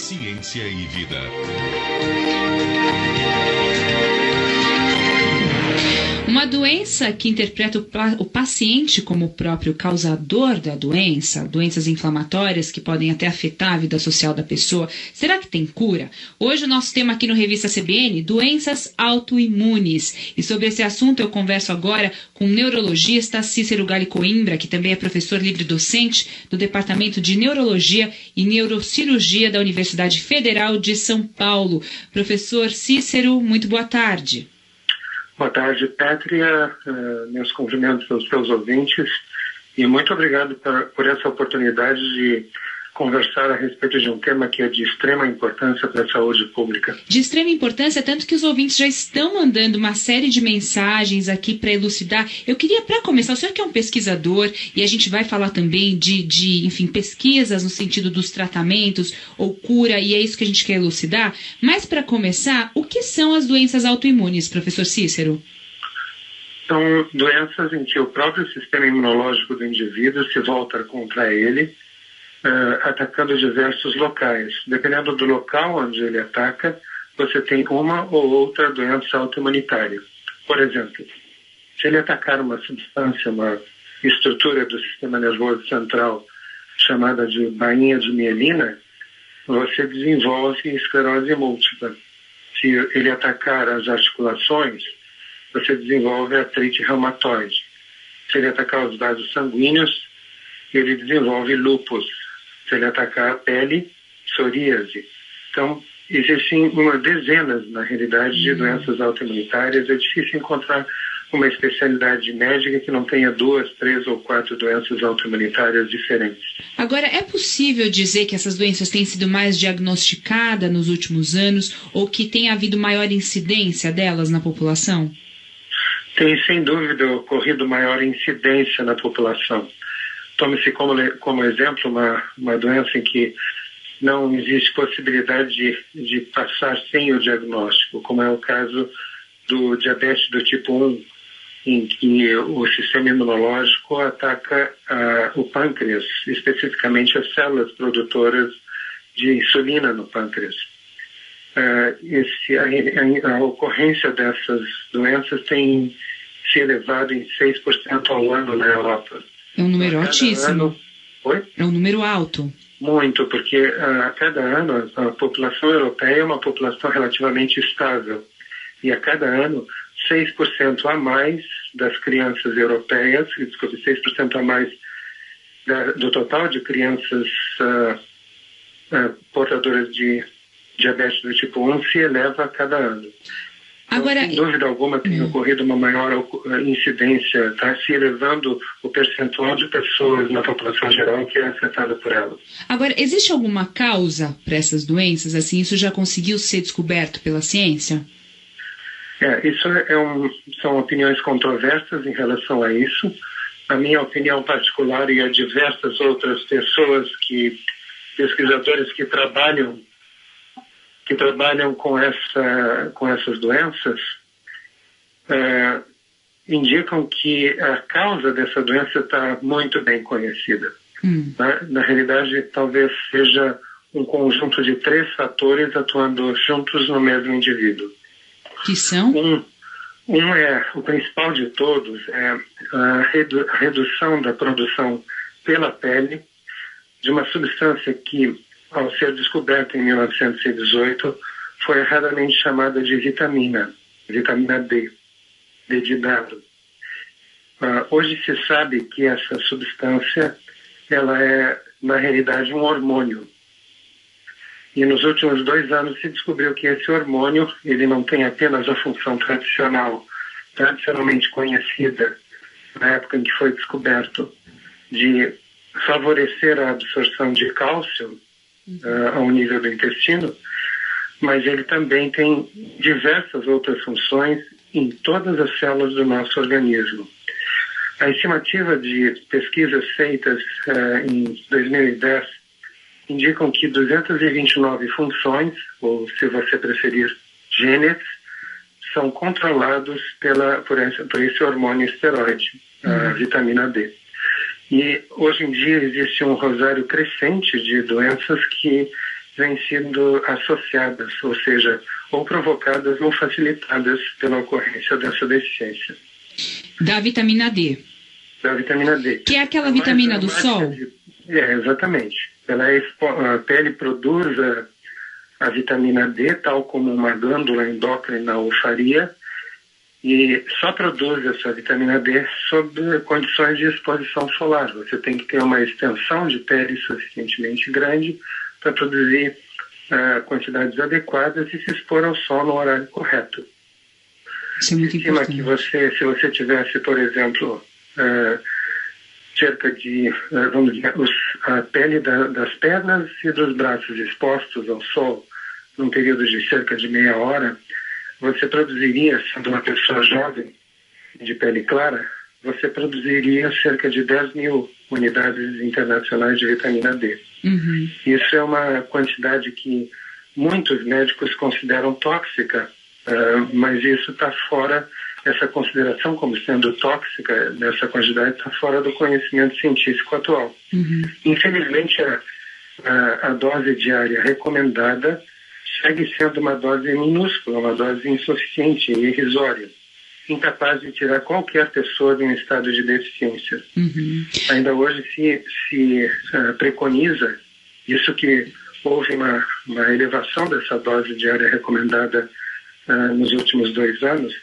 Ciência e Vida. Uma doença que interpreta o paciente como o próprio causador da doença, doenças inflamatórias que podem até afetar a vida social da pessoa, será que tem cura? Hoje o nosso tema aqui no Revista CBN, doenças autoimunes. E sobre esse assunto eu converso agora com o neurologista Cícero Galli Coimbra, que também é professor livre-docente do Departamento de Neurologia e Neurocirurgia da Universidade Federal de São Paulo. Professor Cícero, muito boa tarde. Boa tarde, Pétria, meus cumprimentos aos seus ouvintes e muito obrigado por essa oportunidade de conversar a respeito de um tema que é de extrema importância para a saúde pública. De extrema importância, tanto que os ouvintes já estão mandando uma série de mensagens aqui para elucidar. Eu queria, para começar, o senhor que é um pesquisador, e a gente vai falar também enfim, pesquisas no sentido dos tratamentos ou cura, e é isso que a gente quer elucidar. Mas, para começar, o que são as doenças autoimunes, professor Cícero? São doenças em que o próprio sistema imunológico do indivíduo se volta contra ele, atacando diversos locais. Dependendo do local onde ele ataca, você tem uma ou outra doença autoimunitária. Por exemplo, se ele atacar uma substância, uma estrutura do sistema nervoso central chamada de bainha de mielina, você desenvolve esclerose múltipla. Se ele atacar as articulações, você desenvolve artrite reumatoide. Se ele atacar os vasos sanguíneos, ele desenvolve lúpus. Se ele atacar a pele, psoríase. Então, existem dezenas, na realidade, de doenças autoimunitárias. É difícil encontrar uma especialidade médica que não tenha 2, 3 ou 4 doenças autoimunitárias diferentes. Agora, é possível dizer que essas doenças têm sido mais diagnosticadas nos últimos anos ou que tem havido maior incidência delas na população? Tem, sem dúvida, ocorrido maior incidência na população. Tome-se como exemplo uma doença em que não existe possibilidade de passar sem o diagnóstico, como é o caso do diabetes do tipo 1, em que o sistema imunológico ataca o pâncreas, especificamente as células produtoras de insulina no pâncreas. A ocorrência dessas doenças tem se elevado em 6% ao ano na Europa. É um número altíssimo. Oi? É um número alto. Muito, porque a cada ano a população europeia é uma população relativamente estável. E a cada ano, 6% a mais das crianças europeias, 6% a mais do total de crianças portadoras de diabetes do tipo 1 se eleva a cada ano. Agora, sem dúvida alguma tem ocorrido uma maior incidência, está se elevando o percentual de pessoas na população geral que é afetada por elas. Agora, existe alguma causa para essas doenças? Assim, isso já conseguiu ser descoberto pela ciência? São opiniões controversas em relação a isso. A minha opinião particular e a diversas outras pessoas, pesquisadores que trabalham com essas doenças, indicam que a causa dessa doença está muito bem conhecida. Na realidade, talvez seja um conjunto de 3 fatores atuando juntos no mesmo indivíduo. Que são? O principal de todos é a redução da produção pela pele de uma substância que, ao ser descoberta em 1918, foi erradamente chamada de vitamina D, D de dado. Hoje se sabe que essa substância ela é, na realidade, um hormônio. E nos últimos 2 anos se descobriu que esse hormônio ele não tem apenas a função tradicionalmente conhecida na época em que foi descoberto, de favorecer a absorção de cálcio ao nível do intestino, mas ele também tem diversas outras funções em todas as células do nosso organismo. A estimativa de pesquisas feitas em 2010 indicam que 229 funções, ou se você preferir, genes, são controlados por esse hormônio esteroide, a vitamina D. E hoje em dia existe um rosário crescente de doenças que vêm sendo associadas, ou seja, ou provocadas ou facilitadas pela ocorrência dessa deficiência. Da vitamina D. Da vitamina D. Que é aquela vitamina do sol? Exatamente. A pele produz a vitamina D, tal como uma glândula endócrina o faria, e só produz essa vitamina D sob condições de exposição solar. Você tem que ter uma extensão de pele suficientemente grande para produzir quantidades adequadas e se expor ao sol no horário correto. Isso é muito importante. Se você tivesse, por exemplo, cerca de, vamos dizer, a pele das pernas e dos braços expostos ao sol num período de cerca de meia hora, você produziria, sendo uma pessoa jovem, de pele clara, você produziria cerca de 10 mil unidades internacionais de vitamina D. Uhum. Isso é uma quantidade que muitos médicos consideram tóxica, mas isso está fora, essa consideração como sendo tóxica nessa quantidade está fora do conhecimento científico atual. Uhum. Infelizmente, a dose diária recomendada segue sendo uma dose minúscula, uma dose insuficiente e irrisória, incapaz de tirar qualquer pessoa de um estado de deficiência. Uhum. Ainda hoje se preconiza, isso que houve uma elevação dessa dose diária recomendada nos últimos 2 anos,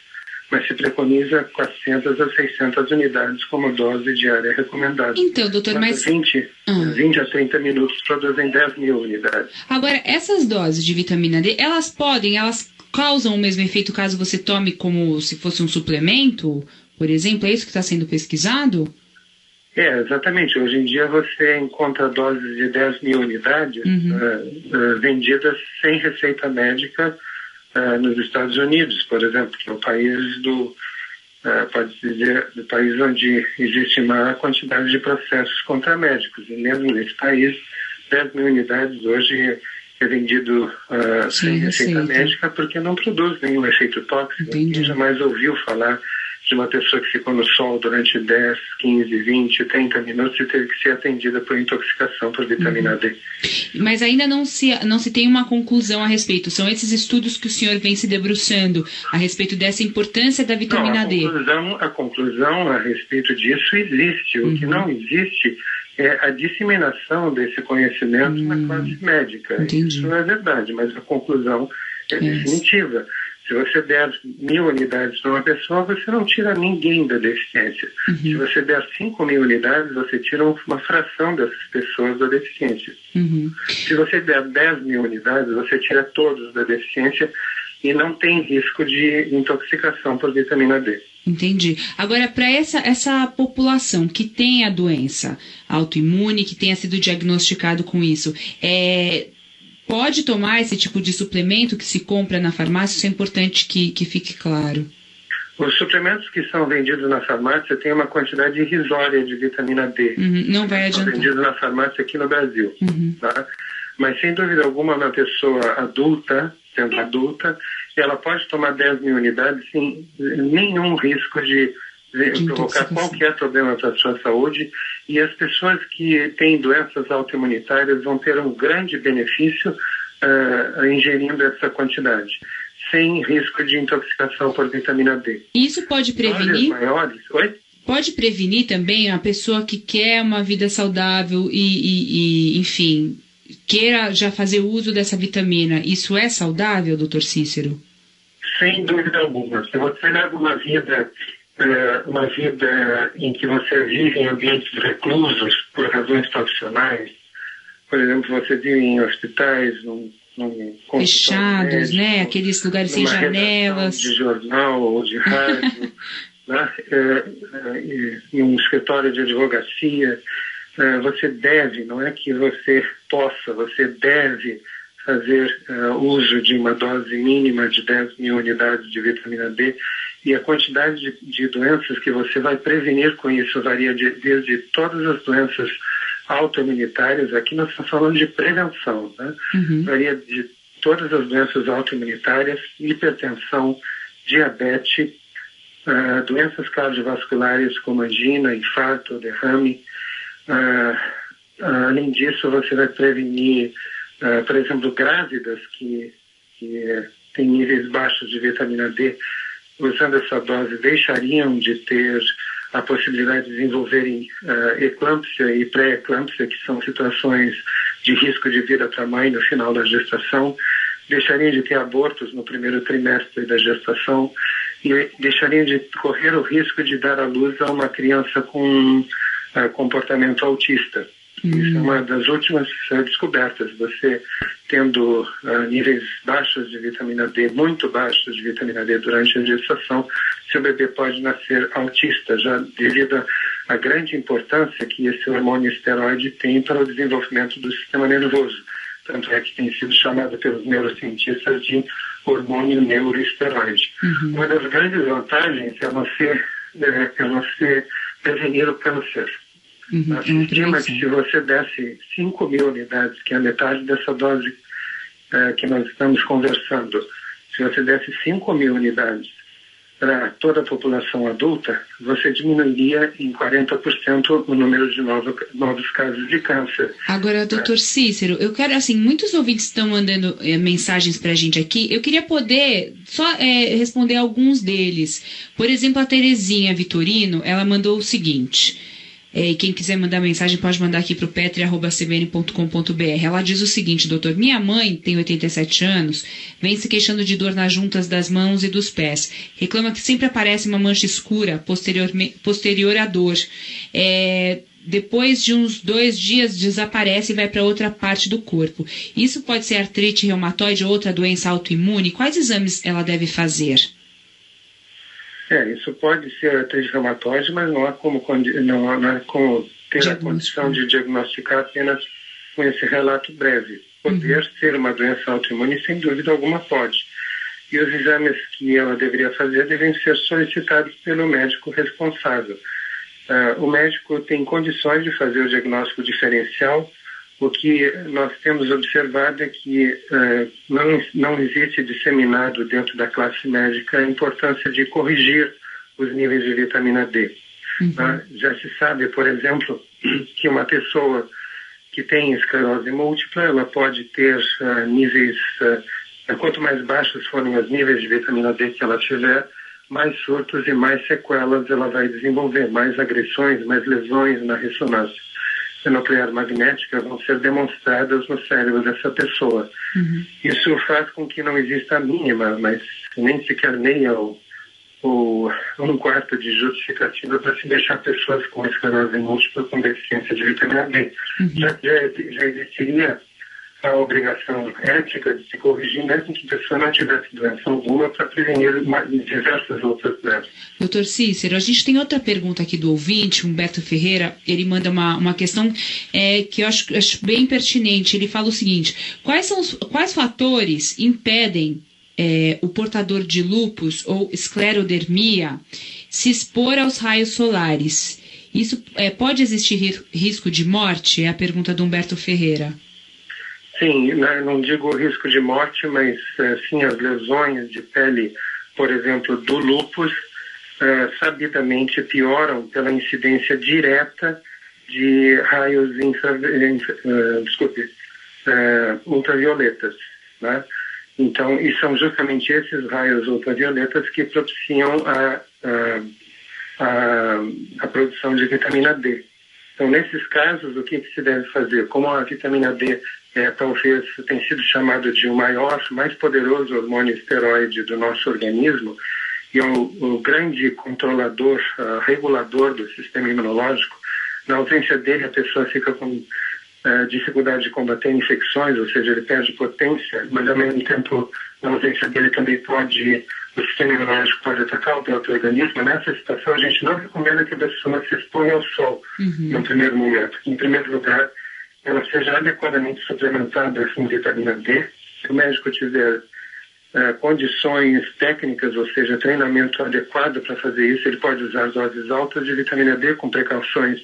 mas se preconiza 400 a 600 unidades como dose diária recomendada. Então, doutor, mas 20 a 30 minutos produzem 10 mil unidades. Agora, essas doses de vitamina D, elas causam o mesmo efeito caso você tome como se fosse um suplemento, por exemplo? É isso que está sendo pesquisado? Exatamente. Hoje em dia você encontra doses de 10 mil unidades vendidas sem receita médica nos Estados Unidos, por exemplo, que é o país pode-se dizer, do país onde existe maior quantidade de processos contra médicos. E mesmo nesse país, 10 mil unidades hoje é vendido sem receita médica porque não produz nenhum efeito tóxico. Quem jamais ouviu falar de uma pessoa que ficou no sol durante 10, 15, 20, 30 minutos e teve que ser atendida por intoxicação por vitamina D. Mas ainda não se tem uma conclusão a respeito. São esses estudos que o senhor vem se debruçando a respeito dessa importância da vitamina D. A conclusão a respeito disso existe. O que não existe é a disseminação desse conhecimento na classe médica. Entendi. Isso não é verdade, mas a conclusão é definitiva. Se você der 1000 unidades para uma pessoa, você não tira ninguém da deficiência. Se você der 5 mil unidades, você tira uma fração dessas pessoas da deficiência. Se você der 10 mil unidades, você tira todos da deficiência e não tem risco de intoxicação por vitamina D. Entendi. Agora, para essa população que tem a doença autoimune, que tenha sido diagnosticado com isso, pode tomar esse tipo de suplemento que se compra na farmácia? Isso é importante que fique claro. Os suplementos que são vendidos na farmácia têm uma quantidade irrisória de vitamina D. Não vai adiantar. São vendidos na farmácia aqui no Brasil. Tá? Mas, sem dúvida alguma, uma pessoa adulta, sendo adulta, ela pode tomar 10 mil unidades sem nenhum risco de provocar qualquer problema para a sua saúde, e as pessoas que têm doenças autoimunitárias vão ter um grande benefício ingerindo essa quantidade, sem risco de intoxicação por vitamina D. Isso pode prevenir? Pode prevenir também a pessoa que quer uma vida saudável e enfim, queira já fazer uso dessa vitamina. Isso é saudável, doutor Cícero? Sem dúvida alguma. Se você leva uma vida em que você vive em ambientes reclusos por razões profissionais, por exemplo, você vive em hospitais, fechados, médico, né? Aqueles lugares sem janelas, de jornal ou de rádio, né? Em um escritório de advocacia, você deve, não é que você possa, você deve fazer uso de uma dose mínima de 10 mil unidades de vitamina D, e a quantidade de doenças que você vai prevenir com isso varia desde todas as doenças autoimunitárias, aqui nós estamos falando de prevenção, né? Varia de todas as doenças autoimunitárias, hipertensão, diabetes, doenças cardiovasculares como angina, infarto, derrame. Além disso, você vai prevenir por exemplo, grávidas que têm níveis baixos de vitamina D, usando essa dose, deixariam de ter a possibilidade de desenvolverem eclâmpsia e pré-eclâmpsia, que são situações de risco de vida para a mãe no final da gestação, deixariam de ter abortos no primeiro trimestre da gestação e deixariam de correr o risco de dar à luz a uma criança com comportamento autista. Isso é uma das últimas descobertas. Você tendo níveis baixos de vitamina D, muito baixos de vitamina D durante a gestação, seu bebê pode nascer autista, já devido à grande importância que esse hormônio esteroide tem para o desenvolvimento do sistema nervoso. Tanto é que tem sido chamado pelos neurocientistas de hormônio neuroesteroide. Uma das grandes vantagens é você prevenir o câncer. Se estima que se você desse 5.000 unidades, que é a metade dessa dose que nós estamos conversando, se você desse 5.000 unidades para toda a população adulta, você diminuiria em 40% o número de novos casos de câncer. Agora, doutor Cícero, eu quero, muitos ouvintes estão mandando mensagens para a gente aqui, eu queria poder só responder alguns deles. Por exemplo, a Terezinha Vitorino, ela mandou o seguinte... E quem quiser mandar mensagem pode mandar aqui para o petri@cbn.com.br. Ela diz o seguinte: doutor, minha mãe tem 87 anos, vem se queixando de dor nas juntas das mãos e dos pés. Reclama que sempre aparece uma mancha escura posterior à dor. Depois de uns 2 dias desaparece e vai para outra parte do corpo. Isso pode ser artrite reumatoide ou outra doença autoimune? Quais exames ela deve fazer? Isso pode ser artrite reumatoide, mas não é como ter a condição de diagnosticar apenas com esse relato breve. Poder ser uma doença autoimune, sem dúvida alguma pode. E os exames que ela deveria fazer devem ser solicitados pelo médico responsável. O médico tem condições de fazer o diagnóstico diferencial. O que nós temos observado é que não existe disseminado dentro da classe médica a importância de corrigir os níveis de vitamina D. Já se sabe, por exemplo, que uma pessoa que tem esclerose múltipla, ela pode ter níveis, quanto mais baixos forem os níveis de vitamina D que ela tiver, mais surtos e mais sequelas ela vai desenvolver, mais agressões, mais lesões na ressonância nuclear magnética vão ser demonstradas no cérebro dessa pessoa. Isso faz com que não exista a mínima, mas nem sequer meia ou 1/4 de justificativa para se deixar pessoas com esclerose múltipla com deficiência de vitamina D. Já existiria a obrigação ética de se corrigir, mesmo que a pessoa não tivesse doença alguma, para prevenir diversas outras doenças. Doutor Cícero, a gente tem outra pergunta aqui do ouvinte, Humberto Ferreira. Ele manda uma questão que eu acho bem pertinente. Ele fala o seguinte: quais fatores impedem o portador de lúpus ou esclerodermia se expor aos raios solares? Isso pode existir risco de morte? É a pergunta do Humberto Ferreira. Sim, não digo risco de morte, mas sim as lesões de pele, por exemplo, do lúpus, sabidamente pioram pela incidência direta de raios ultravioletas, né? Então, e são justamente esses raios ultravioletas que propiciam a produção de vitamina D. Então, nesses casos, o que se deve fazer? Como a vitamina D talvez tem sido chamado de o maior, mais poderoso hormônio esteroide do nosso organismo, e o grande controlador, regulador do sistema imunológico, na ausência dele a pessoa fica com dificuldade de combater infecções, ou seja, ele perde potência, mas ao mesmo tempo, na ausência dele também o sistema imunológico pode atacar o próprio organismo. Nessa situação, a gente não recomenda que a pessoa se exponha ao sol no primeiro momento. Em primeiro lugar, ela seja adequadamente suplementada com vitamina D. Se o médico tiver condições técnicas, ou seja, treinamento adequado para fazer isso, ele pode usar doses altas de vitamina D com precauções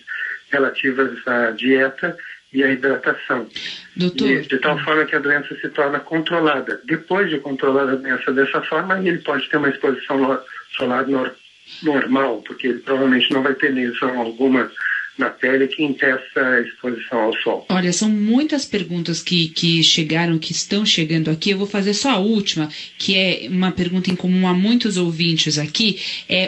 relativas à dieta e à hidratação. Doutor, de tal forma que a doença se torna controlada. Depois de controlar a doença dessa forma, ele pode ter uma exposição solar normal, porque ele provavelmente não vai ter lesão alguma na pele que impeça a exposição ao sol. Olha, são muitas perguntas que chegaram, que estão chegando aqui. Eu vou fazer só a última, que é uma pergunta em comum a muitos ouvintes aqui.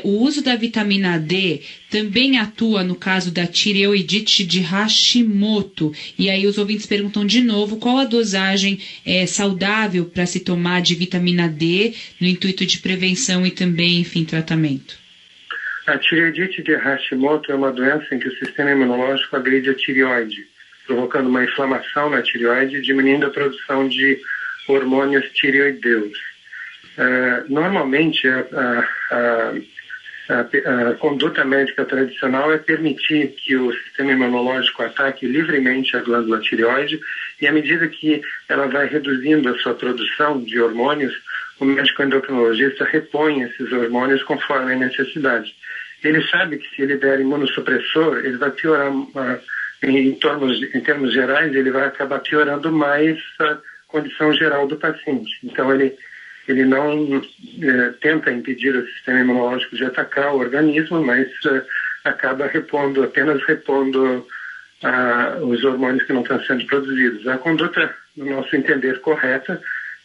O uso da vitamina D também atua no caso da tireoidite de Hashimoto. E aí os ouvintes perguntam de novo qual a dosagem saudável para se tomar de vitamina D no intuito de prevenção e também, enfim, tratamento. A tireoidite de Hashimoto é uma doença em que o sistema imunológico agride a tireoide, provocando uma inflamação na tireoide e diminuindo a produção de hormônios tireoideus. Normalmente, a conduta médica tradicional é permitir que o sistema imunológico ataque livremente a glândula tireoide e, à medida que ela vai reduzindo a sua produção de hormônios, o médico endocrinologista repõe esses hormônios conforme a necessidade. Ele sabe que se ele der imunossupressor, ele vai piorar, em termos gerais, ele vai acabar piorando mais a condição geral do paciente. Então, ele não tenta impedir o sistema imunológico de atacar o organismo, mas acaba apenas repondo os hormônios que não estão sendo produzidos. A conduta, no nosso entender, correta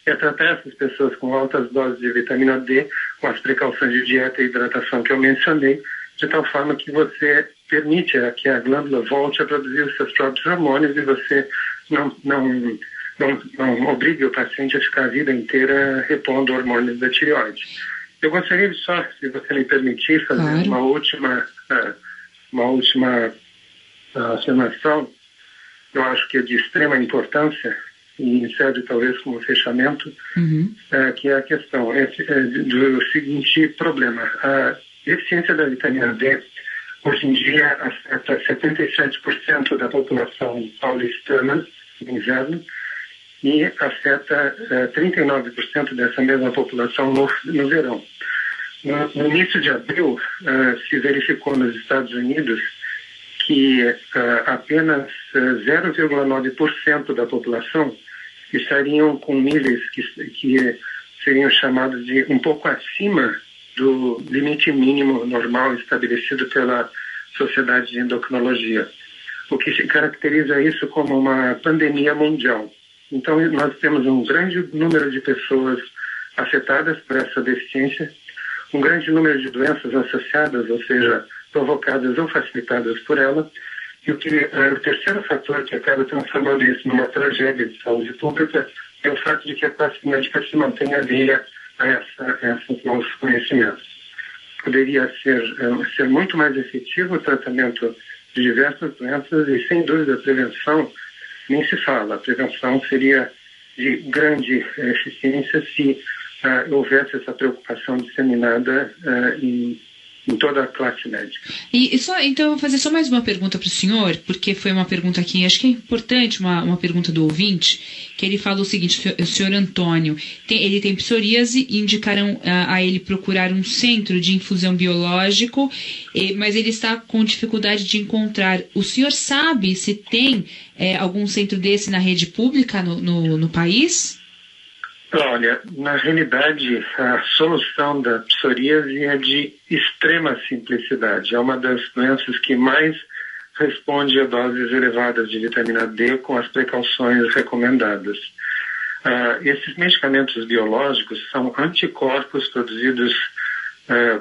é tratar essas pessoas com altas doses de vitamina D, com as precauções de dieta e hidratação que eu mencionei, de tal forma que você permite que a glândula volte a produzir os seus próprios hormônios e você não obrigue o paciente a ficar a vida inteira repondo hormônios da tireoide. Eu gostaria de só, se você me permitir, fazer uma última afirmação, eu acho que é de extrema importância, e serve talvez como fechamento, que é a questão do seguinte problema. A deficiência da vitamina D, hoje em dia, afeta 77% da população paulistana no inverno e afeta 39% dessa mesma população no verão. No início de abril, se verificou nos Estados Unidos que apenas 0,9% da população estariam com níveis que seriam chamados de um pouco acima do limite mínimo normal estabelecido pela Sociedade de Endocrinologia, o que se caracteriza isso como uma pandemia mundial. Então, nós temos um grande número de pessoas afetadas por essa deficiência, um grande número de doenças associadas, ou seja, provocadas ou facilitadas por ela. E o terceiro fator que acaba transformando isso numa tragédia de saúde pública é o fato de que a classe médica se mantém alheia a esses novos conhecimentos. Poderia ser muito mais efetivo o tratamento de diversas doenças e, sem dúvida, a prevenção nem se fala. A prevenção seria de grande eficiência se houvesse essa preocupação disseminada em toda a classe médica. Então, eu vou fazer só mais uma pergunta para o senhor, porque foi uma pergunta aqui, acho que é importante, uma pergunta do ouvinte, que ele fala o seguinte: o senhor Antônio, ele tem psoríase e indicaram a ele procurar um centro de infusão biológico, mas ele está com dificuldade de encontrar. O senhor sabe se tem algum centro desse na rede pública no país? Olha, na realidade, a solução da psoríase é de extrema simplicidade. É uma das doenças que mais responde a doses elevadas de vitamina D com as precauções recomendadas. Esses medicamentos biológicos são anticorpos produzidos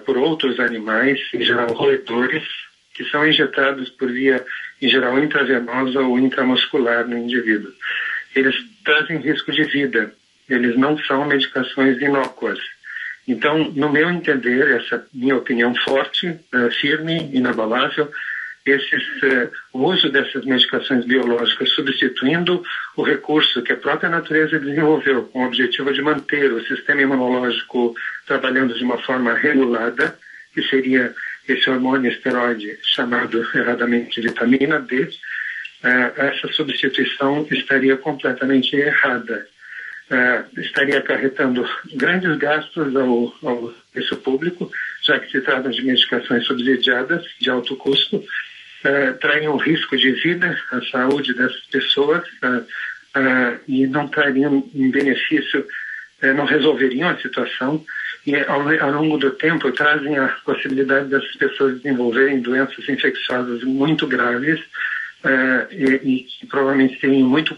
por outros animais, em geral roedores, que são injetados por via, em geral, intravenosa ou intramuscular no indivíduo. Eles trazem risco de vida. Eles não são medicações inócuas. Então, no meu entender, essa minha opinião forte, firme, inabalável, o uso dessas medicações biológicas substituindo o recurso que a própria natureza desenvolveu com o objetivo de manter o sistema imunológico trabalhando de uma forma regulada, que seria esse hormônio esteroide chamado erradamente vitamina D, essa substituição estaria completamente errada. Estaria acarretando grandes gastos ao serviço público, já que se trata de medicações subsidiadas de alto custo, trariam risco de vida à saúde dessas pessoas e não trariam um benefício, não resolveriam a situação e ao longo do tempo trazem a possibilidade dessas pessoas desenvolverem doenças infecciosas muito graves e que provavelmente têm muita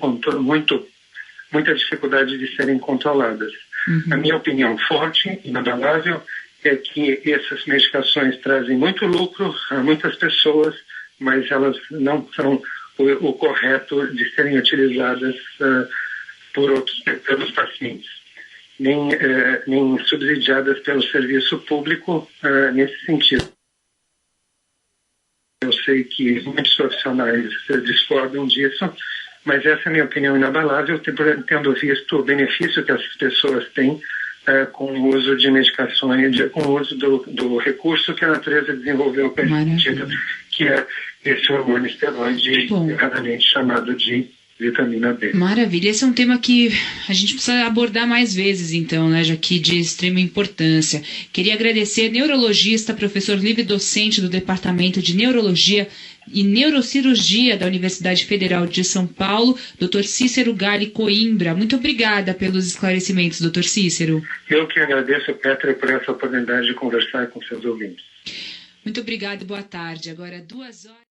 dificuldade de serem controladas. A minha opinião forte, inabalável, é que essas medicações trazem muito lucro a muitas pessoas, mas elas não são o correto de serem utilizadas pelos pacientes, nem subsidiadas pelo serviço público nesse sentido. Eu sei que muitos profissionais discordam disso, mas essa é a minha opinião inabalável, tendo visto o benefício que essas pessoas têm com o uso de medicações, com o uso do recurso que a natureza desenvolveu permitido, que é esse hormônio esteroide, erradamente chamado de vitamina B. Maravilha. Esse é um tema que a gente precisa abordar mais vezes, então, né, já que de extrema importância. Queria agradecer ao neurologista, professor livre docente do Departamento de Neurologia e Neurocirurgia da Universidade Federal de São Paulo, Dr. Cícero Galli Coimbra. Muito obrigada pelos esclarecimentos, Dr. Cícero. Eu que agradeço, Petra, por essa oportunidade de conversar com seus ouvintes. Muito obrigada e boa tarde. Agora 2 horas...